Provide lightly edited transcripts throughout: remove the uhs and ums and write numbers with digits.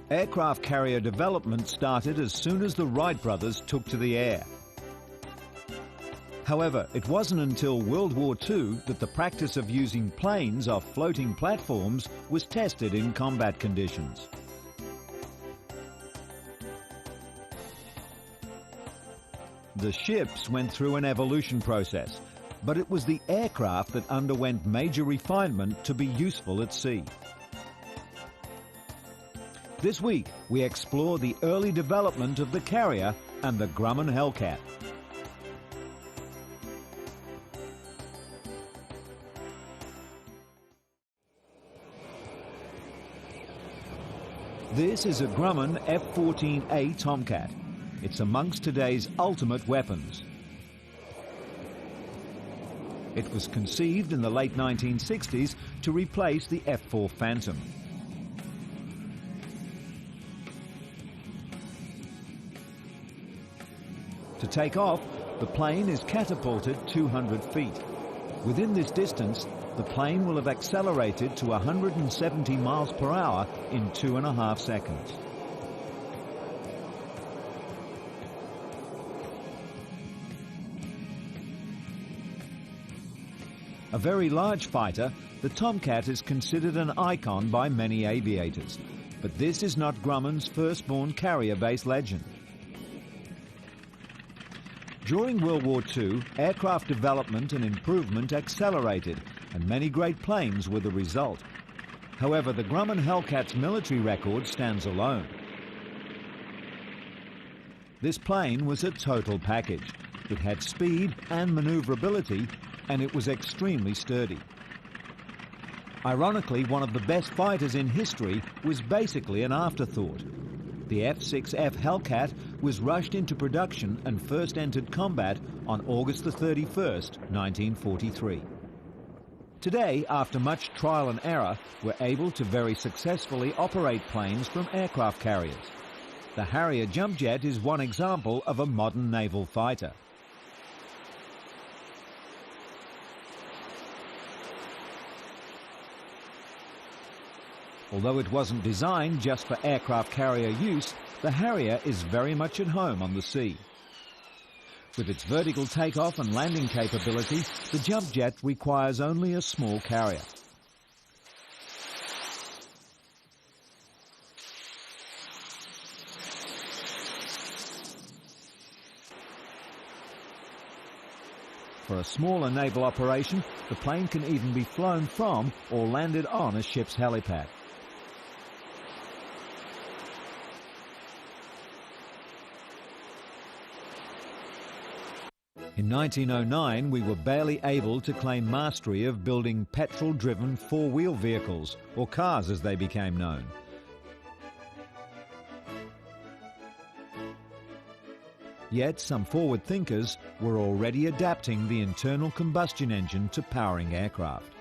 Aircraft carrier development started as soon as the Wright brothers took to the air. However, it wasn't until World War II that the practice of using planes off floating platforms was tested in combat conditions. The ships went through an evolution process, but it was the aircraft that underwent major refinement to be useful at sea. This week, we explore the early development of the carrier and the Grumman Hellcat. This is a Grumman F-14A Tomcat. It's amongst today's ultimate weapons. It was conceived in the late 1960s to replace the F-4 Phantom. To take off, the plane is catapulted 200 feet. Within this distance, the plane will have accelerated to 170 miles per hour in 2.5 seconds. A very large fighter, the Tomcat is considered an icon by many aviators, but this is not Grumman's firstborn carrier-based legend. During World War II, aircraft development and improvement accelerated, and many great planes were the result. However, the Grumman Hellcat's military record stands alone. This plane was a total package. It had speed and maneuverability, and it was extremely sturdy. Ironically, one of the best fighters in history was basically an afterthought. The F6F Hellcat was rushed into production and first entered combat on August the 31st, 1943. Today, after much trial and error, we're able to very successfully operate planes from aircraft carriers. The Harrier jump jet is one example of a modern naval fighter. Although it wasn't designed just for aircraft carrier use, the Harrier is very much at home on the sea. With its vertical takeoff and landing capability, the jump jet requires only a small carrier. For a smaller naval operation, the plane can even be flown from or landed on a ship's helipad. In 1909, we were barely able to claim mastery of building petrol-driven four-wheel vehicles, or cars as they became known. Yet some forward thinkers were already adapting the internal combustion engine to powering aircraft.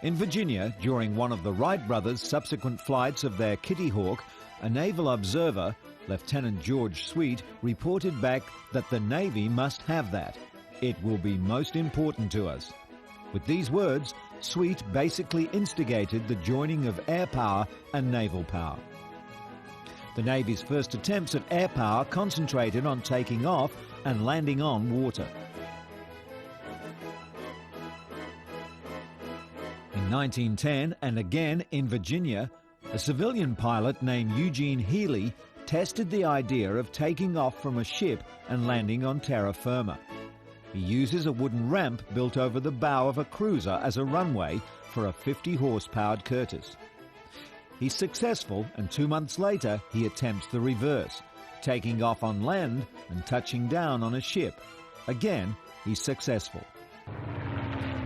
In Virginia, during one of the Wright brothers' subsequent flights of their Kitty Hawk, a naval observer, Lieutenant George Sweet, reported back that the Navy must have that. It will be most important to us. With these words, Sweet basically instigated the joining of air power and naval power. The Navy's first attempts at air power concentrated on taking off and landing on water. In 1910, and again in Virginia, a civilian pilot named Eugene Healy tested the idea of taking off from a ship and landing on terra firma. He uses a wooden ramp built over the bow of a cruiser as a runway for a 50-horse-powered Curtiss. He's successful, and 2 months later he attempts the reverse, taking off on land and touching down on a ship. Again, he's successful.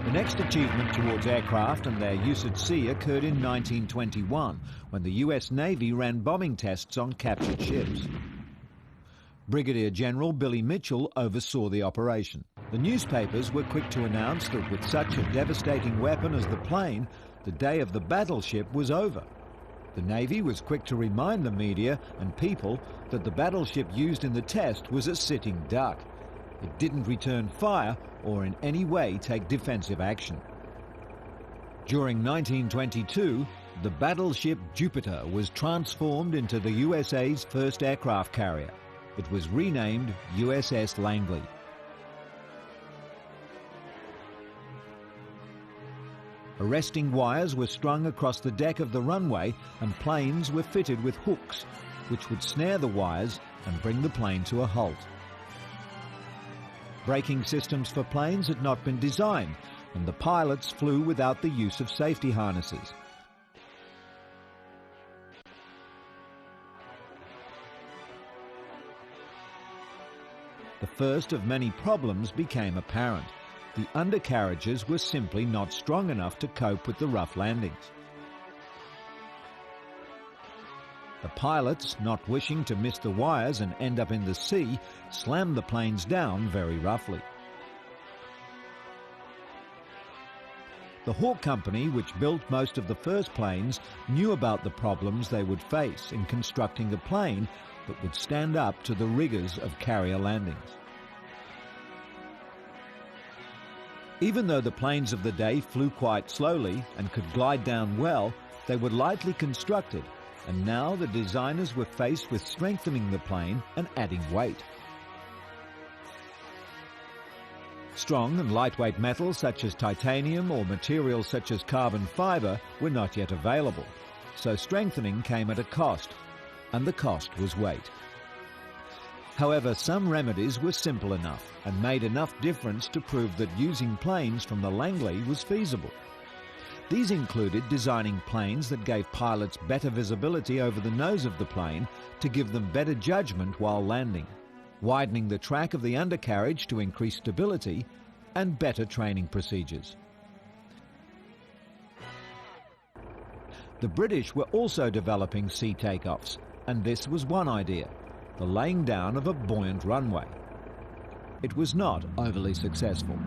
The next achievement towards aircraft and their use at sea occurred in 1921, when the US Navy ran bombing tests on captured ships. Brigadier General Billy Mitchell oversaw the operation. The newspapers were quick to announce that with such a devastating weapon as the plane, the day of the battleship was over. The Navy was quick to remind the media and people that the battleship used in the test was a sitting duck. It didn't return fire or in any way take defensive action. During 1922, the battleship Jupiter was transformed into the USA's first aircraft carrier. It was renamed USS Langley. Arresting wires were strung across the deck of the runway, and planes were fitted with hooks, which would snare the wires and bring the plane to a halt. Braking systems for planes had not been designed, and the pilots flew without the use of safety harnesses. The first of many problems became apparent. The undercarriages were simply not strong enough to cope with the rough landings. The pilots, not wishing to miss the wires and end up in the sea, slammed the planes down very roughly. The Hawk Company, which built most of the first planes, knew about the problems they would face in constructing a plane that would stand up to the rigors of carrier landings. Even though the planes of the day flew quite slowly and could glide down well, they were lightly constructed, and now the designers were faced with strengthening the plane and adding weight. Strong and lightweight metals such as titanium or materials such as carbon fiber were not yet available, so strengthening came at a cost, and the cost was weight. However, some remedies were simple enough and made enough difference to prove that using planes from the Langley was feasible. These included designing planes that gave pilots better visibility over the nose of the plane to give them better judgment while landing, widening the track of the undercarriage to increase stability, and better training procedures. The British were also developing sea takeoffs, and this was one idea: the laying down of a buoyant runway. It was not overly successful.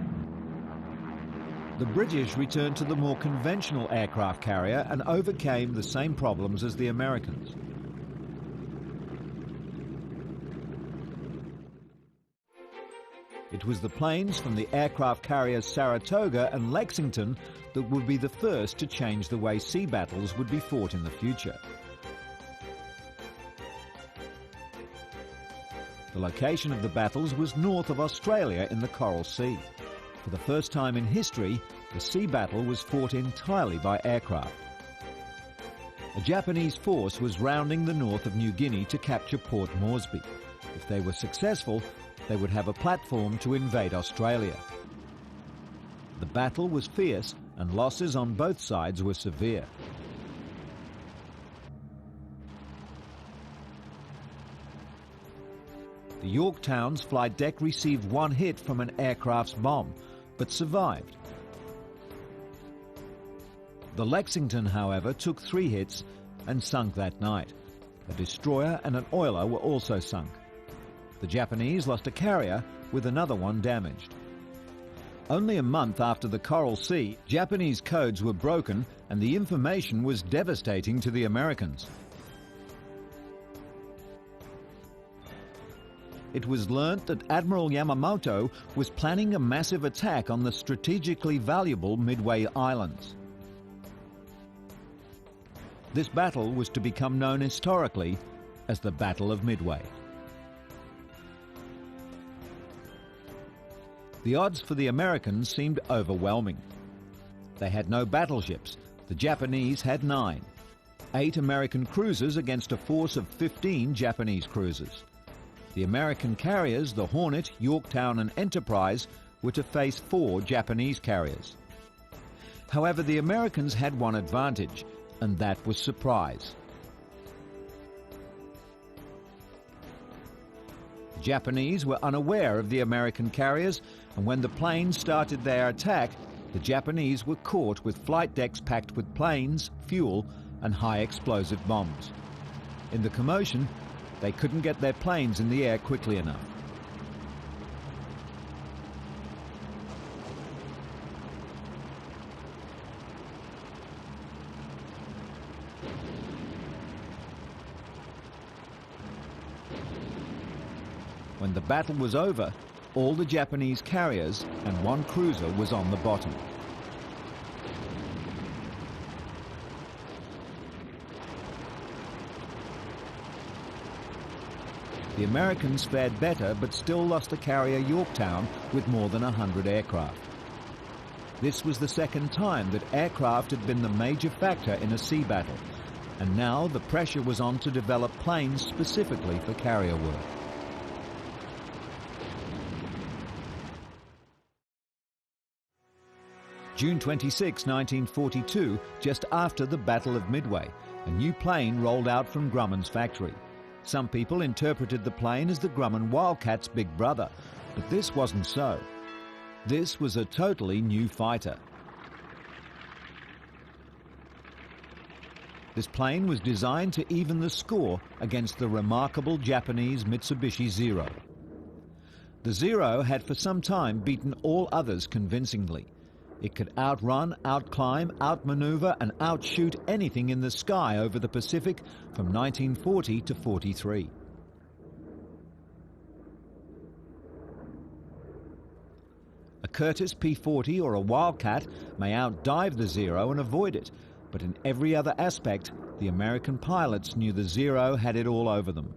The British returned to the more conventional aircraft carrier and overcame the same problems as the Americans. It was the planes from the aircraft carriers Saratoga and Lexington that would be the first to change the way sea battles would be fought in the future. The location of the battles was north of Australia in the Coral Sea. For the first time in history, the sea battle was fought entirely by aircraft. A Japanese force was rounding the north of New Guinea to capture Port Moresby. If they were successful, they would have a platform to invade Australia. The battle was fierce, and losses on both sides were severe. The Yorktown's flight deck received one hit from an aircraft's bomb, but survived. The Lexington, however, took 3 hits and sunk that night. A destroyer and an oiler were also sunk. The Japanese lost a carrier, with another one damaged. Only a month after the Coral Sea, Japanese codes were broken and the information was devastating to the Americans. It was learnt that Admiral Yamamoto was planning a massive attack on the strategically valuable Midway Islands. This battle was to become known historically as the Battle of Midway. The odds for the Americans seemed overwhelming. They had no battleships. The Japanese had 9. 8 American cruisers against a force of 15 Japanese cruisers. The American carriers, the Hornet, Yorktown and Enterprise, were to face 4 Japanese carriers. However, the Americans had one advantage, and that was surprise. The Japanese were unaware of the American carriers, and when the planes started their attack, the Japanese were caught with flight decks packed with planes, fuel, and high explosive bombs. In the commotion, they couldn't get their planes in the air quickly enough. When the battle was over, all the Japanese carriers and 1 cruiser was on the bottom. The Americans fared better but still lost the carrier Yorktown with more than 100 aircraft. This was the second time that aircraft had been the major factor in a sea battle, and now the pressure was on to develop planes specifically for carrier work. June 26, 1942, just after the Battle of Midway, a new plane rolled out from Grumman's factory. Some people interpreted the plane as the Grumman Wildcat's big brother, but this wasn't so. This was a totally new fighter. This plane was designed to even the score against the remarkable Japanese Mitsubishi Zero. The Zero had for some time beaten all others convincingly. It could outrun, outclimb, outmaneuver and outshoot anything in the sky over the Pacific from 1940 to 43. A Curtiss P-40 or a Wildcat may outdive the Zero and avoid it, but in every other aspect, the American pilots knew the Zero had it all over them.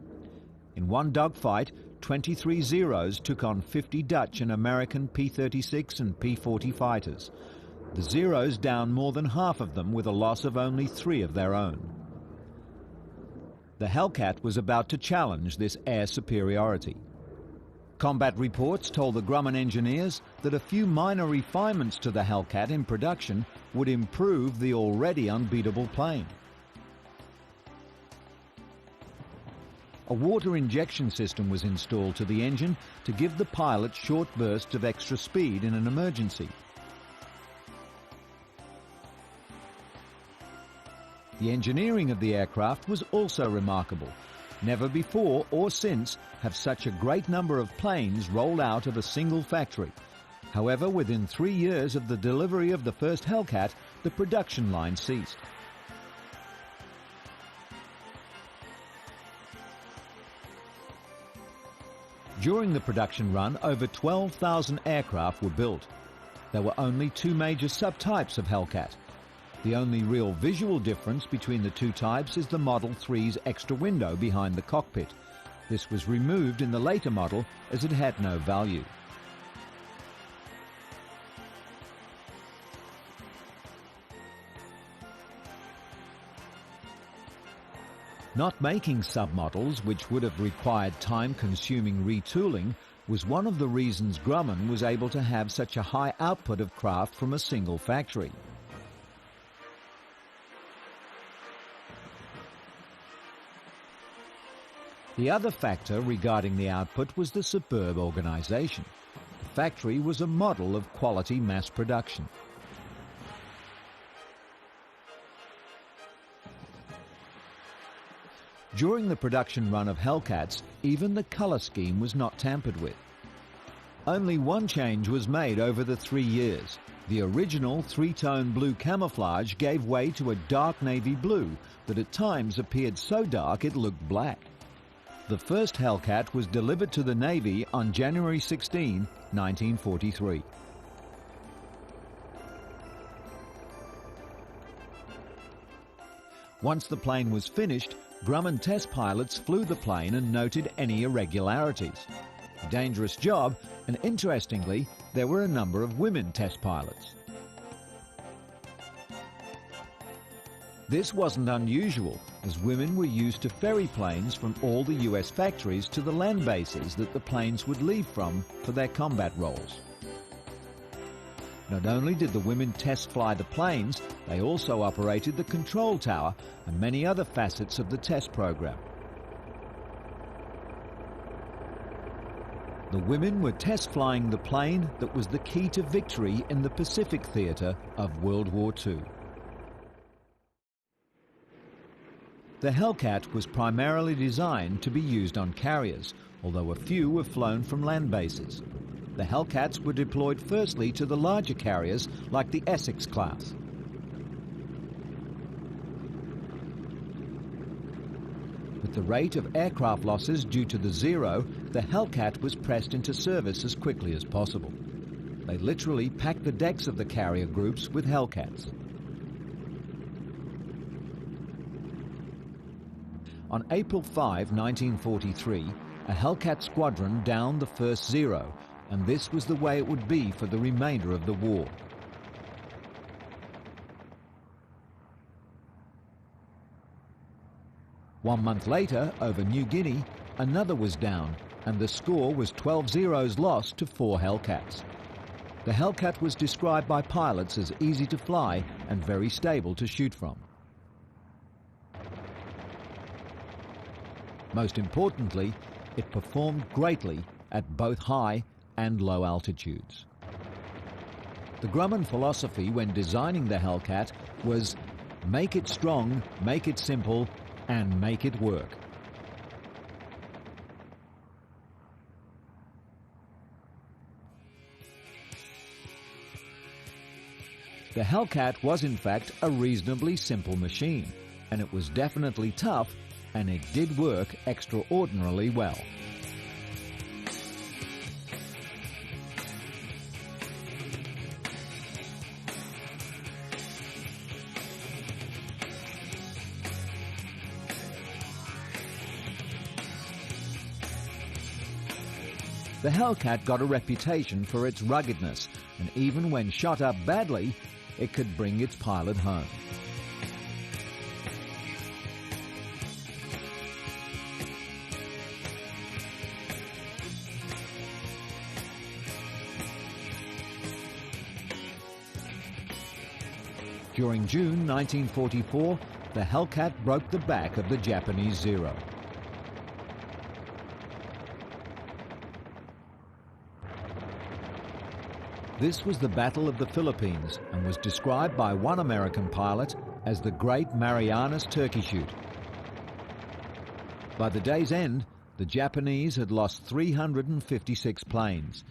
In one dogfight, 23 Zeros took on 50 Dutch and American P-36 and P-40 fighters. The Zeros downed more than half of them with a loss of only 3 of their own. The Hellcat was about to challenge this air superiority. Combat reports told the Grumman engineers that a few minor refinements to the Hellcat in production would improve the already unbeatable plane. A water injection system was installed to the engine to give the pilot short bursts of extra speed in an emergency. The engineering of the aircraft was also remarkable. Never before or since have such a great number of planes rolled out of a single factory. However, within 3 years of the delivery of the first Hellcat, the production line ceased. During the production run, over 12,000 aircraft were built. There were only 2 major subtypes of Hellcat. The only real visual difference between the 2 types is the Model 3's extra window behind the cockpit. This was removed in the later model as it had no value. Not making submodels, which would have required time-consuming retooling, was one of the reasons Grumman was able to have such a high output of craft from a single factory. The other factor regarding the output was the superb organization. The factory was a model of quality mass production. During the production run of Hellcats, even the color scheme was not tampered with. Only one change was made over the 3 years. The original 3-tone blue camouflage gave way to a dark navy blue that at times appeared so dark it looked black. The first Hellcat was delivered to the Navy on January 16, 1943. Once the plane was finished, Grumman test pilots flew the plane and noted any irregularities. A dangerous job, and interestingly, there were a number of women test pilots. This wasn't unusual, as women were used to ferry planes from all the US factories to the land bases that the planes would leave from for their combat roles. Not only did the women test fly the planes, they also operated the control tower and many other facets of the test program. The women were test flying the plane that was the key to victory in the Pacific theater of World War II. The Hellcat was primarily designed to be used on carriers, although a few were flown from land bases. The Hellcats were deployed firstly to the larger carriers like the Essex class. With the rate of aircraft losses due to the Zero, the Hellcat was pressed into service as quickly as possible. They literally packed the decks of the carrier groups with Hellcats. On April 5, 1943, a Hellcat squadron downed the first Zero, and this was the way it would be for the remainder of the war. One month later, over New Guinea, another was down, and the score was 12 Zeros lost to 4 Hellcats. The Hellcat was described by pilots as easy to fly and very stable to shoot from. Most importantly, it performed greatly at both high and low altitudes. The Grumman philosophy when designing the Hellcat was make it strong, make it simple, and make it work. The Hellcat was in fact a reasonably simple machine, and it was definitely tough, and it did work extraordinarily well. The Hellcat got a reputation for its ruggedness, and even when shot up badly, it could bring its pilot home. During June 1944, the Hellcat broke the back of the Japanese Zero. This was the Battle of the Philippines and was described by one American pilot as the Great Marianas Turkey Shoot. By the day's end, the Japanese had lost 356 planes.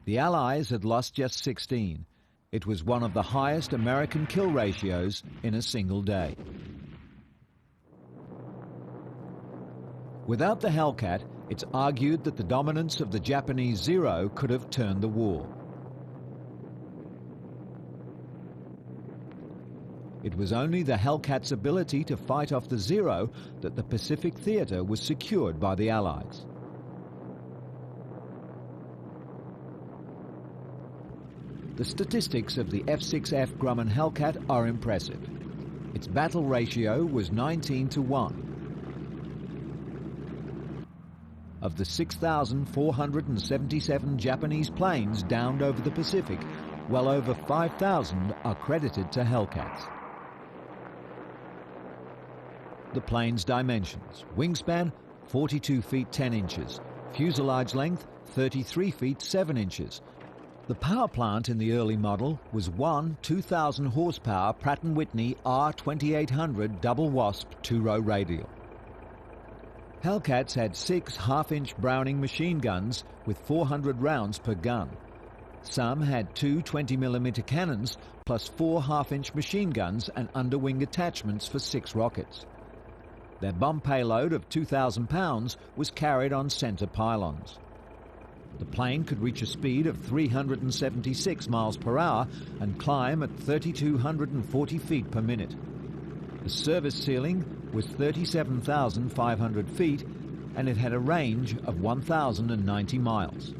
The Allies had lost just 16. It was one of the highest American kill ratios in a single day. Without the Hellcat, it's argued that the dominance of the Japanese Zero could have turned the war. It was only the Hellcat's ability to fight off the Zero that the Pacific theater was secured by the Allies. The statistics of the F6F Grumman Hellcat are impressive. Its battle ratio was 19:1. Of the 6,477 Japanese planes downed over the Pacific, well over 5,000 are credited to Hellcats. The plane's dimensions: wingspan 42 feet 10 inches, fuselage length 33 feet 7 inches. The power plant in the early model was one 2,000 horsepower Pratt & Whitney R2800 double wasp 2-row radial. Hellcats had 6 half-inch Browning machine guns with 400 rounds per gun. Some had 2 20mm cannons plus 4 half-inch machine guns and underwing attachments for 6 rockets. Their bomb payload of 2,000 pounds was carried on center pylons. The plane could reach a speed of 376 miles per hour and climb at 3,240 feet per minute. The service ceiling was 37,500 feet, and it had a range of 1,090 miles.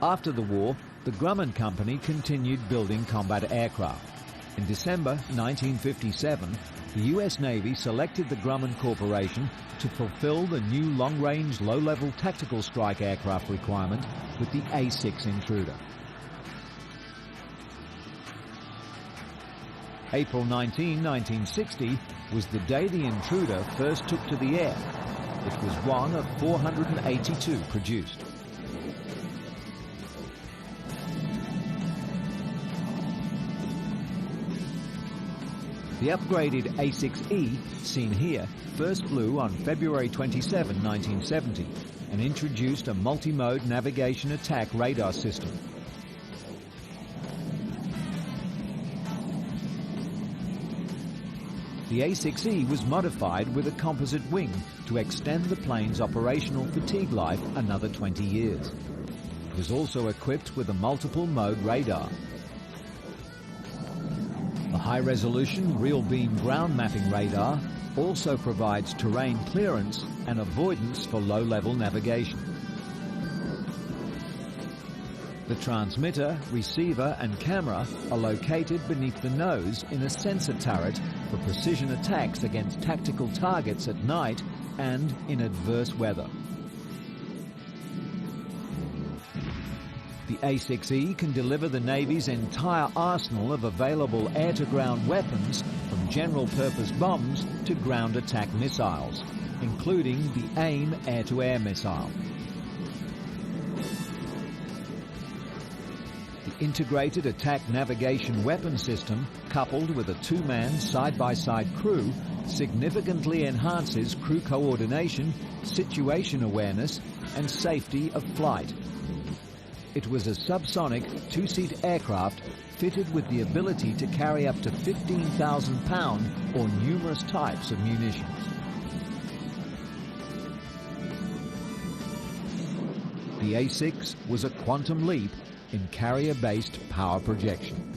After the war, the Grumman Company continued building combat aircraft. In December 1957, the U.S. Navy selected the Grumman Corporation to fulfill the new long-range, low-level tactical strike aircraft requirement with the A-6 Intruder. April 19, 1960 was the day the Intruder first took to the air. It was one of 482 produced. The upgraded A6E, seen here, first flew on February 27, 1970, and introduced a multi-mode navigation attack radar system. The A6E was modified with a composite wing to extend the plane's operational fatigue life another 20 years. It was also equipped with a multiple-mode radar. The high-resolution real-beam ground mapping radar also provides terrain clearance and avoidance for low-level navigation. The transmitter, receiver and camera are located beneath the nose in a sensor turret for precision attacks against tactical targets at night and in adverse weather. The A6E can deliver the Navy's entire arsenal of available air-to-ground weapons, from general-purpose bombs to ground attack missiles, including the AIM air-to-air missile. The integrated attack navigation weapon system, coupled with a two-man side-by-side crew, significantly enhances crew coordination, situation awareness and safety of flight. It was a subsonic two-seat aircraft fitted with the ability to carry up to 15,000 pound or numerous types of munitions. The A6 was a quantum leap in carrier-based power projection.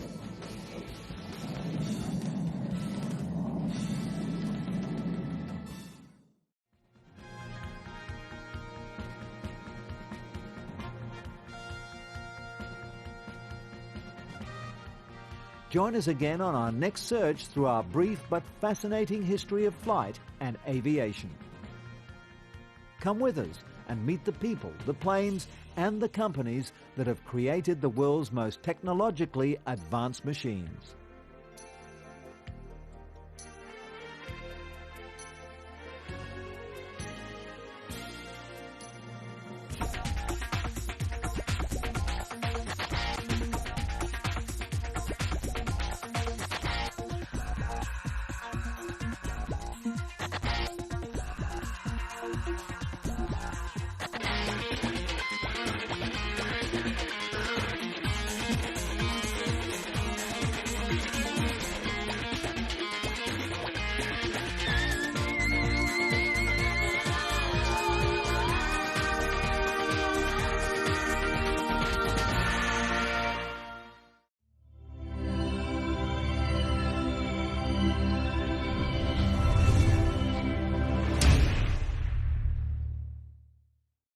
Join us again on our next search through our brief but fascinating history of flight and aviation. Come with us and meet the people, the planes and the companies that have created the world's most technologically advanced machines.